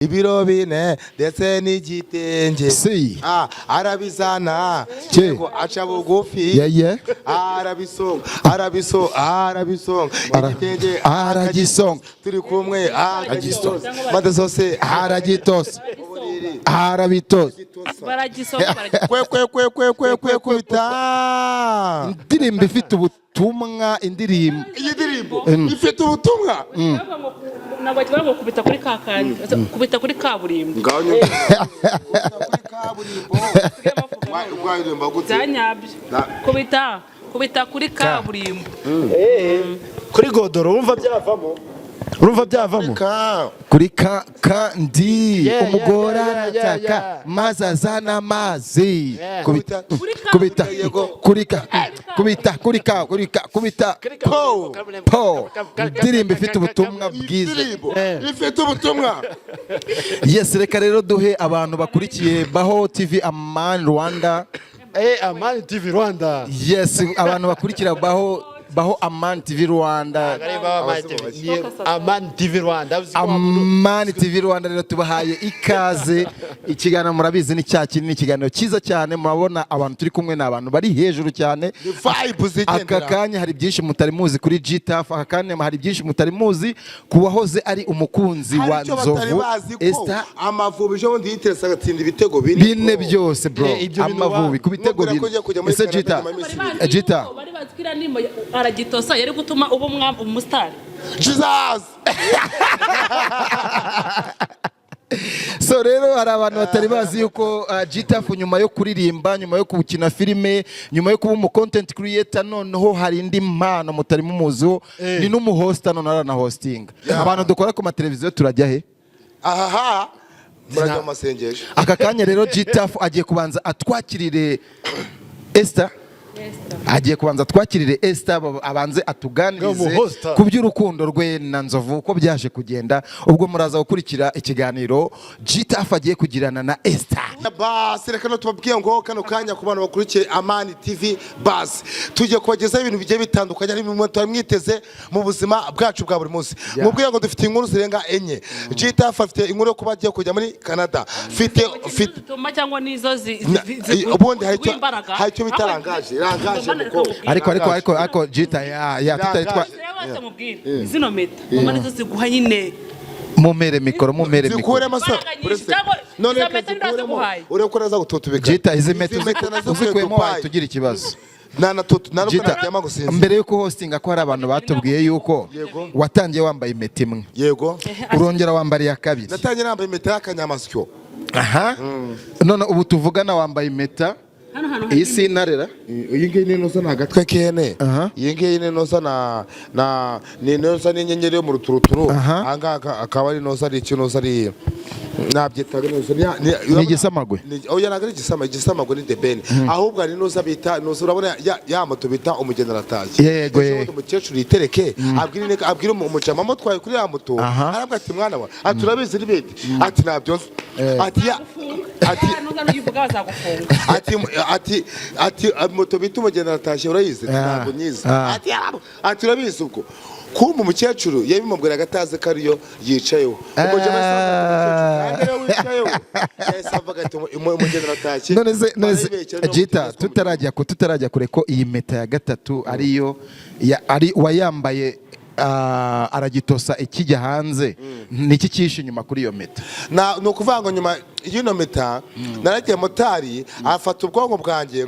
ibiro bine ndetse n'igitenge arabizana cyego aca bugufi arabisonga igitenge aragisonga turi kumwe aragisonga mande zose aragitosa arabitosa baragisonga kwe kubita indirimbo ifite ubutumwa indirimbo ifite ubutumwa ntabwo kivuga ngo kubita kuri kakandi kubita kuri kaburimbo ngaho ni kuri kaburimbo waririmba gute zanyabyo kubita kuri kaburimbo kuri godoro urumva byavamo kuri kandi umugore arataka maze azana amazi kubita indirimbo ifite ubutumwa bwiza ifite ubutumwa. Yes, reka rero duhe abantu bakurikiye baho TV Amani Rwanda. Amani TV Rwanda. Yes, abantu bakurikira baho Amani TV Rwanda. Amani TV Rwanda. Amani TV Rwanda rero tubahaye ikaze. Ikiganiro murabizi ni cya kinini, ikiganiro cyiza cyane. Murabona abantu turi kumwe n'abantu bari hejuru cyane. Aka kanya hari byinshi mutari muzi kuri G-Taff. Aka kanya hari byinshi mutari muzi ku wahoze ari umukunzi wa Nzovu Ester. Amavubi ejo bundi yiteresa agatsinda ibitego bine byose bro. Amavubi ku bitego bine. Ese G-Taff bari bazikira nimba aragitosa yari gutuma ubu umustar Jesus. So rero hari abantu batari bazi yuko G-Taff nyuma yo kuririmba, nyuma yo gukina filime, nyuma yo kuba umu content creator, noneho hari indi mpano mutari mumuziho, ni n'umuhosta none arana hosting. Abantu dukora ku mateleviziyo turajya he? Murajya amasengesho. Aka kanya rero G-Taff agiye kubanza atwakirire Ester. Agiye kubanza twakirire Ester abanze atuganirize ku by'urukundo rwe na Nzovu uko byaje kugenda, ubwo muraza gukurikira ikiganiro G-Taff agiye kugirana na Ester. Basi reka no tubabwiye ngo kano kanya ku bantu bakurikiye Amani TV basi tujye kubagezaho ibintu bigiye bitandukanye ari mu twamwiteze mu buzima bwacu bwa buri munsi. Mubwiye ngo dufite inkuru zirenga enye. G-Taff afite inkuru yo kuba agiye kujya muri Canada. Fite cyangwa nizo ubundi hari icyo bitarangaje ariko G-Taff tutari twa zino meta umane zo ziguha nyine mumere mikoro zikure maso none urekoreza gututubika G-Taff izi meta uzikuyemo wawe tugira ikibazo mbere yuko hosting ko hari abantu batubwiye yuko watangiye wambaye impeta imwe yego urongera wambara ya kabiri. Natangiye nambaye impeta y'akanyamasyo none ubu tuvugana wambaye impeta iyi si inarera iyi ngiyi ni inoza na gatwe kene iyi ngiyi ni inoza ni inoza n'inyenyeri yo mu ruturuturu ahangaha akaba ari inoza ari inoza ari nabyitaga ni igisamagwe oya nagari igisamagwe ni debene ahubwo ari inoza bita inoza urabona ya moto bita umugeneratage yego umukecuru yitereke abwira umucama mutwaye kuri ya moto arabwa ati mwana wa aturabizi ribete ati nabyo ati moto bita umugeneratage urayizi ntabwo nyizi ati urabizi ubwo kumba umukecuru yabimubwira agataze kariyo yicayeho none G-Taff tutarajya kure ko iyi meta ya gatatu ariyo wayambaye aragitosa ikijya hanze niki cyishe nyuma kuri iyo meta ni ukuvuga ngo nyuma y'ino meta naragiye motari afata ubwonko bwanjye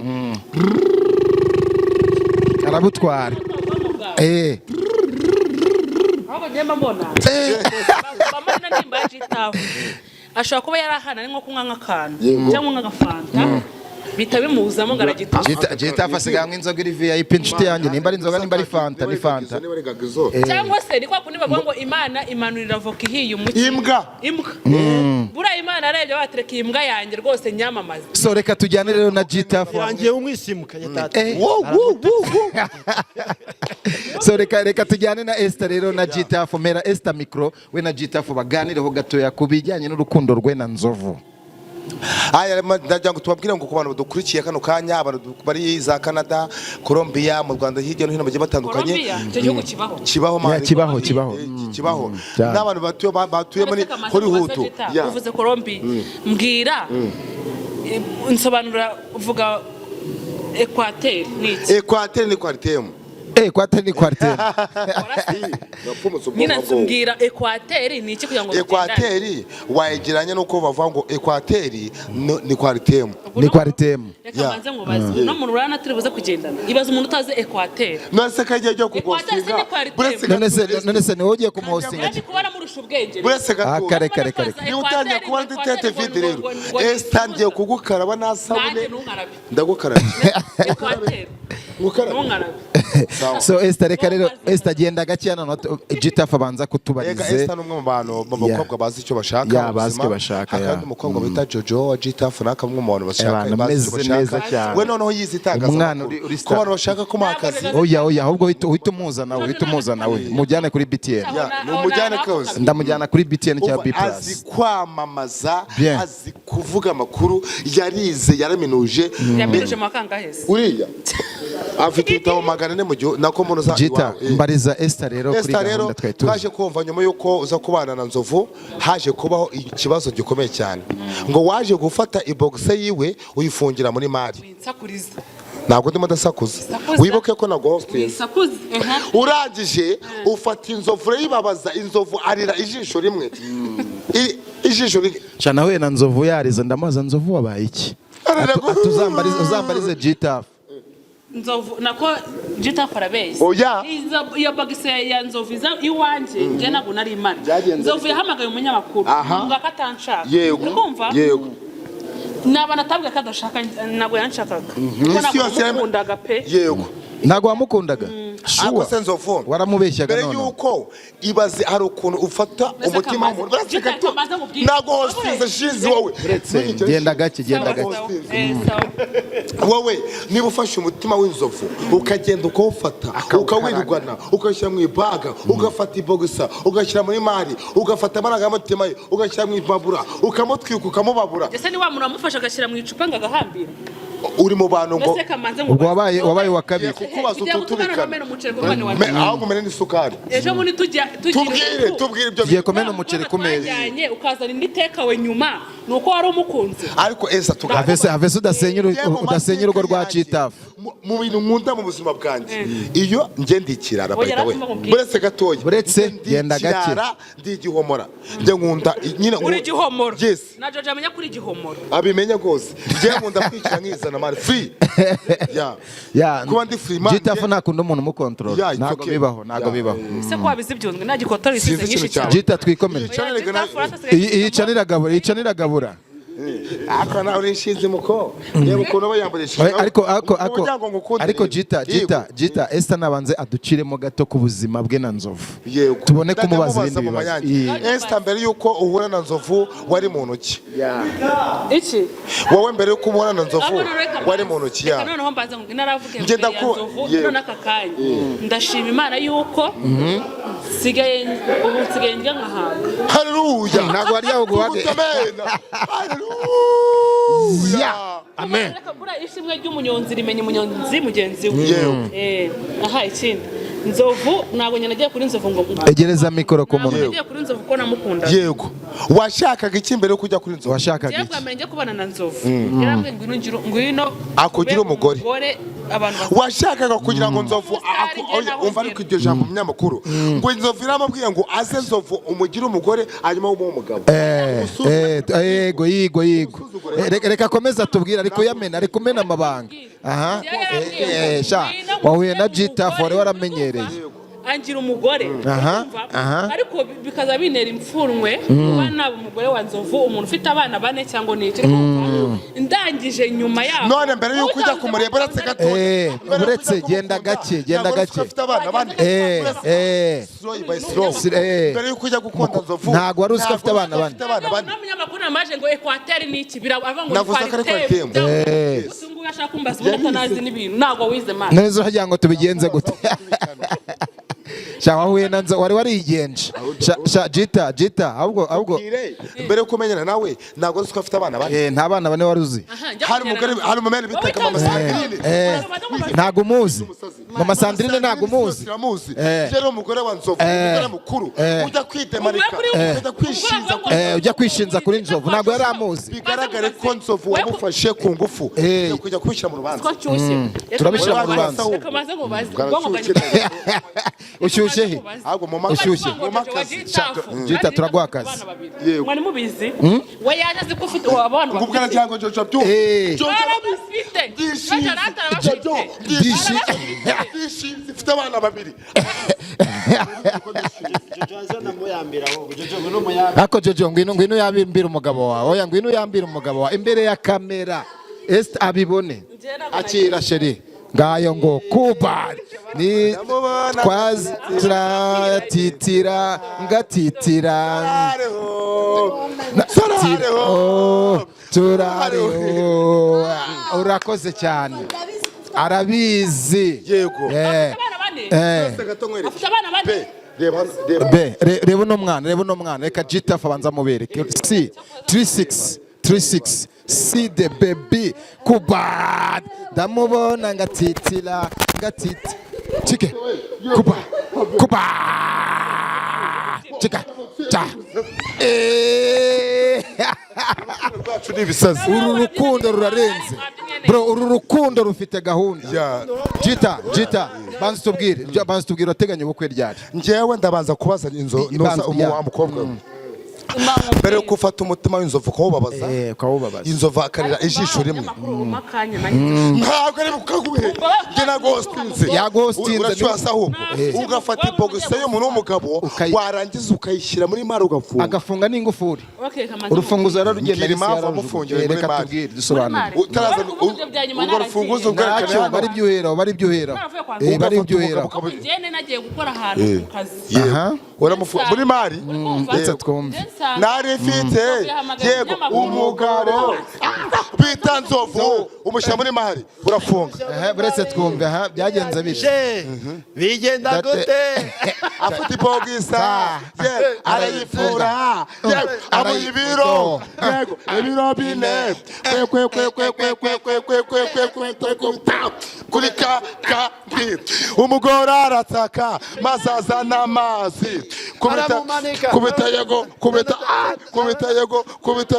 arabutwara ashobora kuba yarahana nko kunywa nk'akantu cyangwa nk'agafanta bita bimuzamo garagitosa G-Taff asigaye inzoga iri VIP inshuti yanjye nimba ari inzoga nimba ari fanta ni fanta cyangwa se ni kwa kundi bavuga ngo Imana imanurira voka ihiye umuti imbwa bura Imana arebye batereka imbwa yanjye rwose nyamamaza. So reka tujyane rero na G-Taff yangiye umwisimukanye tata. So reka tujyane na Ester rero na G-Taff mera Ester micro we na G-Taff baganireho gatoya kubijyanye n'urukundo rwe na Nzovu. aya ndagira ngo tubabwire ngo ku bantu badukurikiye kano kanya abantu bari za Canada, Colombia, mu Rwanda hirya no hino bagiye batandukanye. Colombia icyo gihugu kibaho. Kibaho n'abantu batuye muri Hollywood. Uvuze Colombia mbwira nsobanura uvuga Equateur ni iki? Equateur ni quartier. Equateur ni quartier. Nyina nsumbwira Equateur ni iki kugira ngo Equateur wayegeranye nuko bavuga ngo Equateur ni quartier. Ni quartier. Reka manze ngo bazi no mu Rwanda turi buze kugendana. Ibaza umuntu utazi Equateur. Nose kagiye cyo kugostinga. None se ni wogiye kumuhostinga. Kandi kubara murusha ubwenge. Burese gato. Kare. Ni utangiye kuba ndi tete vide rero. Ester ngiye kugukaraba nasabune. Ndagukaraba. Equateur. Ngukaraba. So Ester reka rero Ester genda gake no G-Taff abanza kutubarize. Ester numwe mu bantu b'abakobwa bazi icyo bashaka. Ya bazi icyo bashaka ya. Kandi umukobwa bita Jojo G-Taff nakamwe mu bantu bashaka bazi icyo bashaka. We noneho yizi itangaza. Umwana ko abantu bashaka ko makazi. Oya ahubwo uhita umuza nawe. Mujyane kuri BTN. Mujyane kose. Ndamujyana kuri BTN cya B+. Azi kwamamaza, azi kuvuga amakuru, yarize yaraminuje. Yaminuje makangahese. Uriya. Afite ibitabo magana ne mu gihe nako muntu za G-Taff mbariza Ester rero kuri gahunda twayituze. Twaje kumva nyuma yuko uza kubana na Nzovu haje kubaho ikibazo gikomeye cyane. Ngo waje gufata iboxe yiwe uyifungira muri Mali. Ntabwo ndimo ndasakuza. Wibuke ko nagostinze. Urangije ufata Inzovu yibabaza Inzovu arira ijisho rimwe. Ijisho rimwe. Cyana we na Nzovu yariza ndamaza Nzovu wabaye iki? Uzambarize G-Taff. Nzovu nako G-Taff arabeshye. Oya. Iyo bagise ya Nzovu iwanje nje ntabwo nari imana. Nzovu yahamagaye umunyamakuru ngo akatanshaka. Ukumva? Yego. Naba natabwe kadashaka ntabwo yanshakaga. Kuko nakundaga pe. Yego. Ntabwo wamukundaga? Ako se Nzovu waramubeshyaga none. Mbere yuko ibaze hari ukuntu ufata umutima w'umuntu. Ntabwo hostinze shizi wowe. Genda gake. Wowe niba ufashe umutima w'Inzovu ukagenda ukawufata ukawirugana ukashyira mu ibaga ugafata ibogisa ugashyira muri Mali ugafata amarangamutima ye ugashyira mu ibabura ukamutwika ukamubabura. Ese ni wa muntu amufasha agashyira mu icupa ngagahambira. Uri mu bantu ngo ubwo wabaye wa kabiri kukubaza ututubikana aho kumena n'isukari. Ejo muri tubwire ibyo giye komena umuceri kumeza ukazana indi tekawe nyuma nuko wari umukunze. Ariko Ester tugavuga avese udasenya urugo rwa G-Taff. Mu bintu nkunda mu buzima bwanjye iyo nge ndikirara bayita we buretse gatoya buretse genda gake ndi igihomora nge nkunda nyine uri igihomoro. Yes na Jojo amenya kuri igihomoro abimenya gose nge nkunda kwikira nkizana mari free kuba ndi free man. G-Taff nakunda umuntu mu control ntago bibaho se ko wabizi byunzwe nta gikotora isize nyinshi cyane. G-Taff twikomere yicanira gabura akana urishinze muko yebo kono bayambarisha ariko G-Taff Ester nabanze aduciremo gato ku buzima bwe na Nzovu tubone kumubaza ibindi bibazo. Ester mbere yuko uhura na Nzovu wari mu ntoki iki wowe mbere yuko uhura na Nzovu wari mu ntoki ya noneho mbaza ngo naravuge ngo Nzovu none akakanya ndashima Imana yuko sigaye njya nkahaga. Haleluya ntago wari yaguhage. Haleluya amen. Bura ishimwe ry'umunyonzi rimenya umunyonzi mugenzi we. Aha ikindi Nzovu ntabwo nagiye kuri Nzovu ngo egereza mikoro ku muntu. Nagiye kuri Nzovu ko namukunda. Yego washakaga iki mbere yo kujya kuri Nzovu? Washakaga iki? Yego amenye kubana na Nzovu yarambwe ngwino akugira umugore abantu washakaga kugira ngo Nzovu umva ariko iryo jambo munyamakuru ngo Nzovu iramubwiye ngo aze Nzovu umugire umugore hanyuma umugabo. Yego reka komeza tubwira ariko yamena ariko mena amabanga. Aha wahuye na G-Taff wari waramenyereye angira umugore ariko bikaza binera impfunwe kuba naba umugore wa Nzovu umuntu ufite abana bane cyangwa n'iki ndangije nyuma yaho none mbere yuko ujya kumureba uretse gato uretse genda gake mbere yuko ujya gukunda Nzovu ntago wari uzi ko afite abana bane n'umunyamakuru namaje ngo Equateur ni iki birava ngo navuze ko ari Equateur usungu yashaka kumbaza ubutanazi n'ibintu ntago wize man neza hagira ngo tubigenze gute sha wahuye na Nzovu wari warigenje sha G-Taff ahubwo mbere yo kumenyana nawe ntabwo uzi ko afite abana bane nta bana bane wari uzi hari umumene bitaga mama Sandrine ntago umuzi mama Sandrine ntago umuzi rero umugore wa Nzovu umugore mukuru ujya kwitemarika ujya kwishinza kuri Nzovu ntago yari amuzi bigaragare ko Nzovu wamufashe ku ngufu kujya kubishyira mu rubanza turabishyira mu rubanza ushyushye he ushyushye G-Taff turaguha akazi mwari mubizi we yaje azi ko ufite abantu ngubwo aracyangwa Jojo byo dishi zifite abana babiri ako Jojo ngwino yabimbira umugabo wawe oya ngwino yambira umugabo wawe imbere ya kamera Ester abibone akira sheri ngayo ngo kubari ni twazitira ngatitira turareho urakoze cyane arabizi yego reba uno mwana reka G-Taff abanza mubereke si 36 see the baby kubad ndamubona ngatitira chike kuba chika cha uru rukundo rurarenze bro uru rukundo rufite gahunda G-Taff banza tubwire uteganya ubukwe ryari njyewe ndabanza kubaza umukobwa mbere yo gufata umutima w'inzovu ukawubabaza inzovu akarira ijisho rimwe ntabwo ari bukaguhe njye nagostinze urashyuhasa ahubwo ugafata ibogisi y'umuntu w'umugabo warangiza ukayishyira muri mari ugafunga agafunga n'ingufuri urufunguzo yararugenda impamvu amufungiye muri mari dusobanure urwo rufunguzo rwerekana bari byuhera njyene nagiye gukora ahantu mu kazi muri mari nari mfite yego umugabo bita Nzovu umushyira muri mari urafunga buretse twumve byagenze bishe bigenda gute afite ibogisa arayifura amuha ibiro ibiro bine kuri kambi umugore arataka maze azana amazi kubita yego kubita yego kubita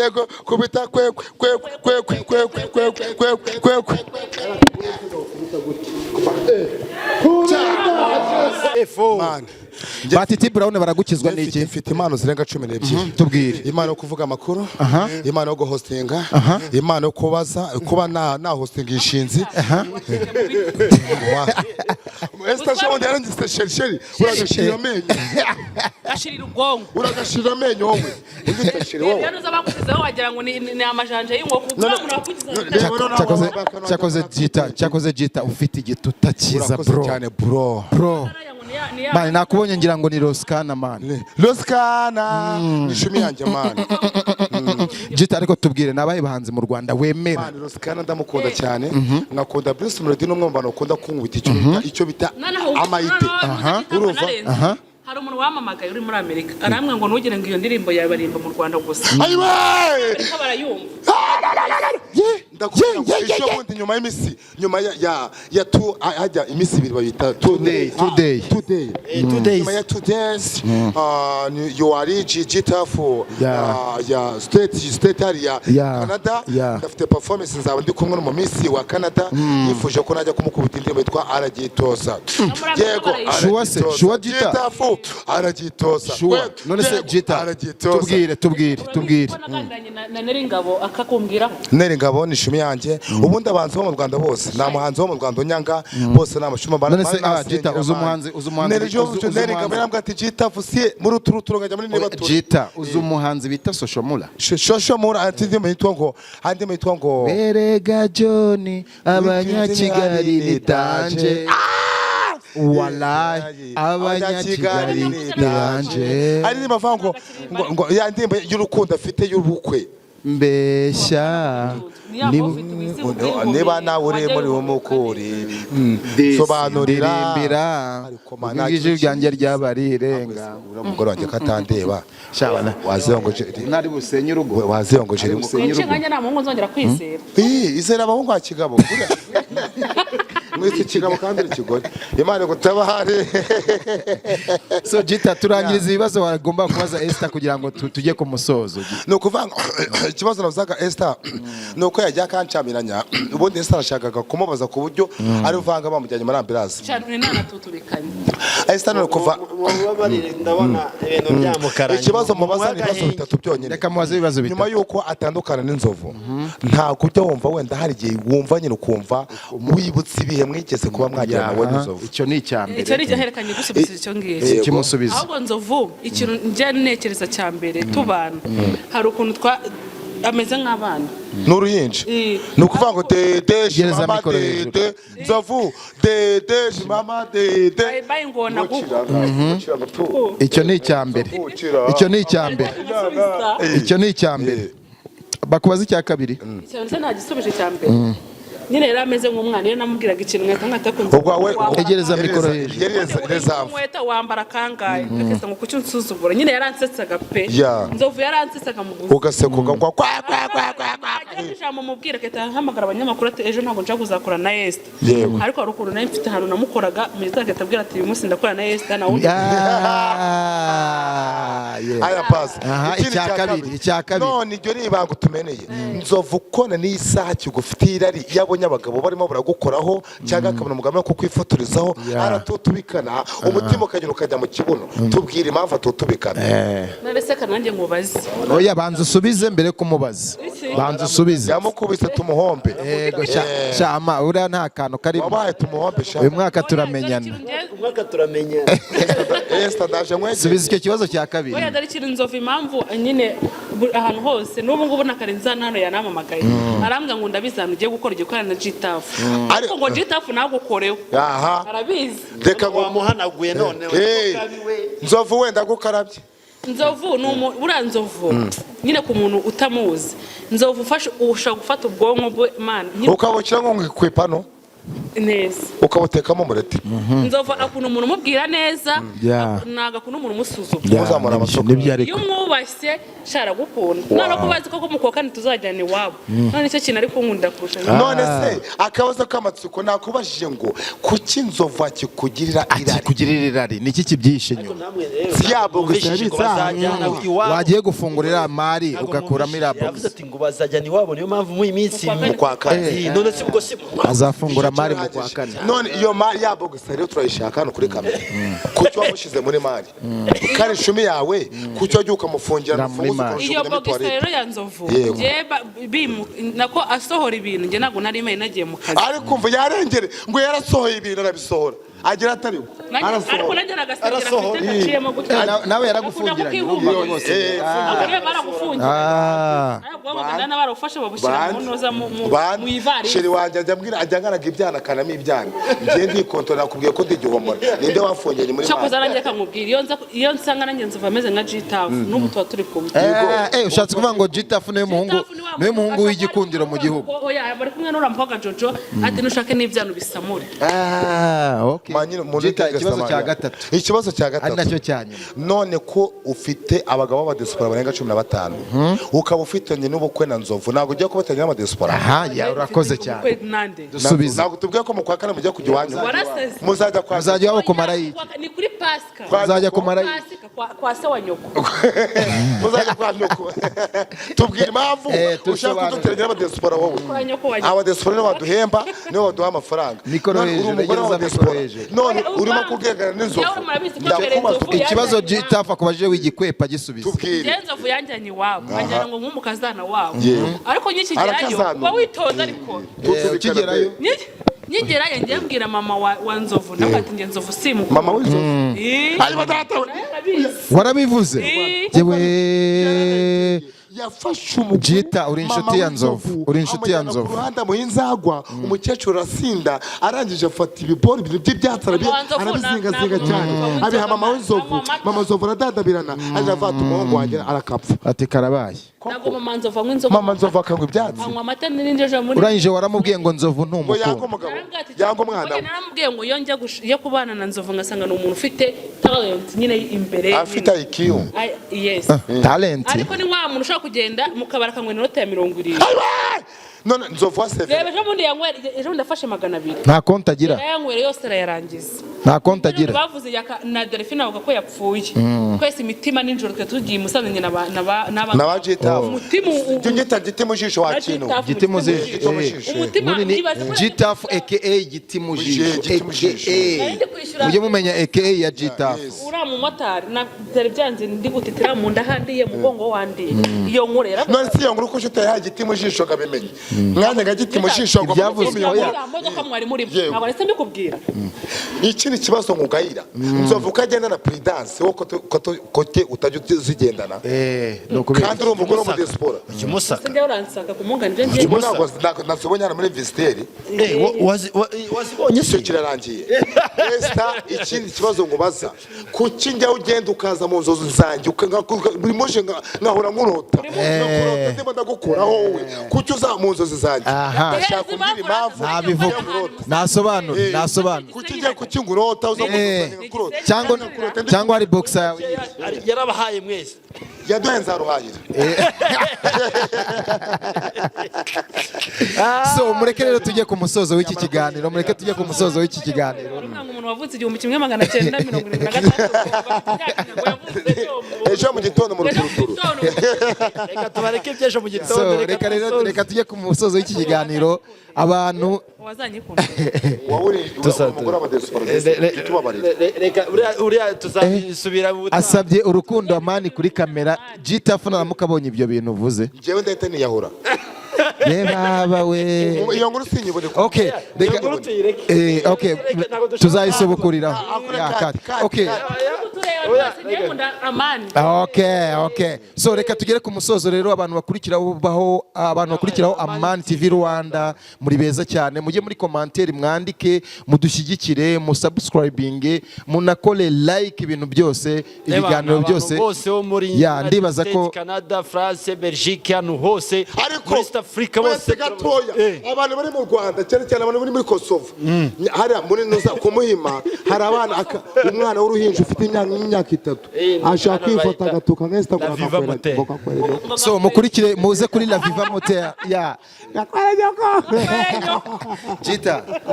yego kubita kwe Batiti Brown baragukizwa n'iki mfite impano zirenga 12 tubwire impano yo kuvuga amakuru impano yo guhostinga impano yo kuba na hosting ishinzi Ester shonde yarangise sheri uragashira amenyo gashirira ubwongo uragashira amenyo wowe ugite sheri wowe yano zabakuzizaho wagira ngo ni amajanje y'inkoko cyakoze G-Taff ufite igituta cyiza bro cyane bro mani nakubonye ngira ngo ni Roskana mani Roskana nishumi yanjye mani G-Taff ariko tubwire nabaye bahanze mu Rwanda wemera mani Roskana ndamukunda cyane ngakunda Bruce Melody no mwumva ukunda kunkubita icyo bita amayite urumva hari umuntu wamamagaye uri muri Amerika aramwe ngo ntugire ngo iyo ndirimbo yabarimba mu Rwanda gusa ayiwe ariko barayumva ndakubwira icyo bundi nyuma y'imisi nyuma ya tu hajya imisi ibiri bayita 2 days nyuma ya 2 days you are G-Taff ya state area Canada ndafite performance nzaba ndi kumwe mu misi wa Canada yifuje ko najya kumukubita indirimbo yitwa aragitosa yego shuwa G-Taff aragitosa none se G-Taff tubwire na Neringabo akakumbwiraho Neringabo ni shumi yanjye ubundi abanzi bo mu Rwanda bose nta muhanzi wo mu Rwanda nyanga bose namashuma bana none se G-Taff uzumanzi Neringabo yambwa ati G-Taff si muri turuturo ngajya muri niba tu G-Taff uzumuhanzi bita Soshomura ati ndimo yitwa ngo Berega John abanyakigali nitanje wallahi abanyakigali nitanje ari nibavuga ngo ya ndimbo y'urukundo afite y'ubukwe mbeshya niba nawe uri muri umukuri sobanurira ndirimbira ubwije byanjye ryabarirenga umugore wanjye katandeba shabana waziyongoje nari busenye urugo waziyongoje Nshinganya nta muhungu nzongera kwizera. izera abahungu ba kigabo mwese kigabo kandi uri kigore Imana gutabare. so G-Taff turangiriza ibibazo wagomba kubaza Ester kugira ngo tujye ku musozo. No kuvanga ikibazo navuzaga Ester nuko yajya kancamiranya ubundi Ester arashakaga kumubaza ku buryo ari uvanga bamujyanye muri ambulance cyane nana tutubikanye. Ester no kuva ndabona ibintu byamukaranye ikibazo mubaza ni ibibazo bitatu byonyine. Reka mubaze ibibazo bitatu. Nyuma yuko atandukana n'Inzovu nta kujya wumva wenda hari igihe wumva nyine ukumva wibutse ibihe mwigeze kuba mwagera nawe n'Inzovu. Icyo ni icyambere. Icyo ni cyaherekanye gusubiza icyo ngicyo. Kimusubiza. Ahubwo Nzovu ikintu njye nekereza cyambere tubana. Hari ukuntu ameze nk'abana n'uruhinja ni ukuvuga ngo dede mama dede Nzovu dede mama dede bayingona icyo ni icyambere. Icyo ni icyambere. Icyo ni icyambere. Bakubaza icya kabiri. Icyo nta gisubije cyambere. Nyine yari ameze nk'umwana iyo namubwiraga ikintu nkahita kunze egereza mikoro hejuru mweta wambara kangaye akese ngo kucyo nsuzugura nyine yaransetsaga pe Nzovu yaransetsaga mu gusa ugaseka ugakwa kwa ijambo mubwira keta hamagara abanyamakuru ati ejo ntabwo nja kuzakora na Ester ariko hari ukuntu nayo mfite ahantu namukoraga mwiza gatabwira ati uyu munsi ndakora na Ester na wundi aya pass icya kabiri none ibyo ni ibanga tumeneye Nzovu kone ni isaha kigufitira ari yabonye abagabo barimo baragukoraho cyangwa akabona umugabo ko kwifotorezaho aratutubikana umutima ukagenda ukajya mu kibuno tubwira impamvu atutubikana narese kanange mubaze oya banza usubize mbere kumubaza banza usubize yamukubise tumuhombe yego shama uriya nta kantu kari wabaye tumuhombe shama uyu mwaka turamenyana Ester daje mwege subiza icyo kibazo cya kabiri oya dari kiri Nzovu impamvu nyine ahantu hose n'ubu ngubu nakarenza hano yanamamagaye arambwa ngo ndabizana ugiye gukora igikorana na G-Taff ariko ngo G-Taff nagukoreho arabizi reka ngo wamuhanaguye none Nzovu wenda gukarabye Nzovu uriya Nzovu nyine ku muntu utamuzi Nzovu ushaka gufata ubwonko bwe man ukabukira ngo kwipano neza ukabutekamo umureti Nzovu akunda umuntu umubwira neza naga akunda umuntu umusuzuma muzamura amasoko iyo mwubashye shara gukunda none kubazi ko mukokane tuzajyana iwabo none icyo kintu ari kunkunda kurusha none se akabazo k'amatsiko nakubashije ngo kuki Nzovu akikugirira irari niki kibyishe nyuma wagiye gufungurira Amari ugakuramo irabo ati ngo bazajyana iwabo niyo mpamvu mu iminsi mu kwa kane none se ubwo se azafungura Mari mu kwa kane none iyo Mari yabo gusa rero turayishaka hano kuri kamera kuki wamushize muri Mari kari shumi yawe kuki wagiye ukamufungira iyo bogisa rero ya Nzovu nako asohora ibintu nge ntabwo nari imwe nagiye mu kazi ariko umva yarengere ngo yarasohoye ibintu arabisohora agira atari ariko nanjye nagasengera afite ntaciyemo gutya nawe yaragufungiranye urumva rwose abagabo barufashe babushyira mu ntoza mu ivari sheri wanjye ajya ngaraga ibyana kanamo ibyana ngiye ndikontora nakubwiye ko ndigihomora ninde wafungiye muri cyo kuzarangiye kamubwira iyo nsanga nanjye Nzovu ameze nka G-Taff n'ubu tuba turi kumwe ushatse kuvuga ngo G-Taff niwe muhungu w'igikundiro mu gihugu oya bari kumwe n'urampoga Jojo ati nushake n'ibyano bisamure ikibazo cya gatatu ari nacyo cyanyuma none ko ufite abagabo b'abadesipora barenga 15 ukaba ufitanye n'ubukwe na Nzovu ntabwo ugiye kubatanya n'abadesipora urakoze cyane dusubize ntabwo tubwiye ko mu kwa kane mujya kujya iwanyu muzajya wabo kumara iki ni kuri Pasika muzajya kumara iki kwa se wa nyoko muzajya kwa nyoko tubwire impamvu ushaka kuduteranya n'abadesipora wowe abadesipora nibo baduhemba nibo baduha amafaranga none urimo kugengana n'Inzovu ikibazo G-Taff akubajije w'igikwepa gisubiza Nzovu yanjyanye iwabo anjyana ngo nk'umukazana wabo ariko nyikigerayo uba witonda ariko ukigerayo nyigerayo ngiye mbwira mama wa Nzovu nawe ati nge Nzovu simuko mama w'Inzovu warabivuze yafashe umugore G-Taff uri inshuti ya Nzovu uri inshuti ya Nzovu kuruhanda muhinzagwa umukecuru arasinda arangije afata ibibori by'ibyatsi arabizingazinga cyane abiha mama w'Inzovu mama Nzovu aradadabirana aje afata umuhungu wanjye arakapfa ati karabaye ntabwo mama Nzovu anywa inzoga. mama Nzovu akanywa ibyatsi anywa amata n'injeje muri urangije waramubwiye ngo Nzovu ngo yanga ntumukunda umugabo yanga umwana we. naramubwiye ngo iyo njya iyo kubana na Nzovu ngasanga ni umuntu ufite talent nyine imbere afite IQ yes talent ariko ni wa muntu ushaka kugenda mukabara akanywa inota ya 20. none Nzovu waseve reba ejo bundi yanywera ejo ndafashe 200 nta konti agira yanywera yose arayarangiza nta konti agira bavuze na Delphine avuga ko yapfuye twese imitima n'injoro twe tugiye musanze na G-Taff umutima ngita giti mu jisho wa kintu giti mu jisho umutima G-Taff aka giti mu jisho ujye mumenya aka ya G-Taff ura mu motari na byari byanze ndi gutitira mu ndahandiye mugongo wandi iyo nkuru rero none si iyo nkuru ko shota ya giti mu jisho kabimenye mwanya ga giti mu jisho ngo ibyavuzwe modoka mwari muri ntabwo nese mbikubwira iki ni kibazo nkugayira Nzovu kagenda na prudence wo kote utajya uzigendana kandi urumva uko no mu diaspora kimusaka nde uransaka kumungana nje nasubonye muri visiteri wazibonye icyo kirarangiye Ester ikindi kibazo ngubaza kuki njya ugenda ukaza mu nzozi zanjye buri moje nkahora nkurota ndimo ndagukuraho wowe kuki uza mu nzozi zanjye ndashaka kumbwira impamvu nabivuga nasobanura kuki njya kuki ngurota uza cyangwa ari boxer yawe yarabahaye mwese yaduhe nzaruhahira so mureke rero tujye ku musozo w'iki kiganiro umuntu wavutse 1993 ejo mu gitondo mu ruturuturu reka tubareke ibyejo mu gitondo reka tujye ku musozo w'iki kiganiro abantu wazanyikunda umugore w'amadesipora reka uriya tuzabisubira asabye urukundo Amani kuri kamera G-Taff naramukabonye ibyo bintu uvuze njyewe ndahita niyahura baba we iyo nkuru sinyibone okay tuzayisobukuriraho okay so reka tugere ku musozo rero abantu bakurikiraho Amani TV Rwanda muri beza cyane mujye muri commentaire mwandike mudushyigikire musubscribing munakole like ibintu byose ibiganiro byose bose bo muri ndibaza ko Canada France Belgique hano hose ariko East Africa bose gatoya abantu bari mu Rwanda cyane abantu bari muri Kosovo hari muri Nuza kumuhima hari abana umwana w'uruhinja ufite imyaka 3 ashaka kwifata agatuka nka Ester so mukurikire muze kuri la viva moteur ya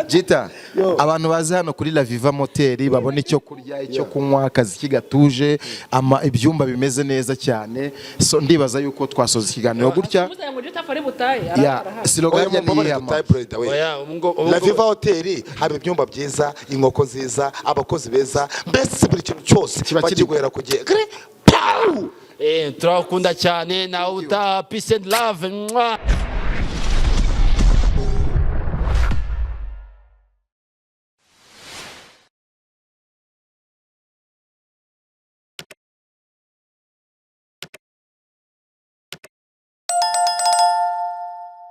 G-Taff abantu bazi hano kuri la viva moteur babona icyo kurya icyo kunywa akazi kigatuje ibyumba bimeze neza cyane so ndibaza yuko twasoza ikiganiro gutya slogan ya la viva hotel hari ibyumba byiza inkoko nziza abakozi beza mbese buri kintu cyose bakiguhera kugiye turakunda cyane na uta peace and love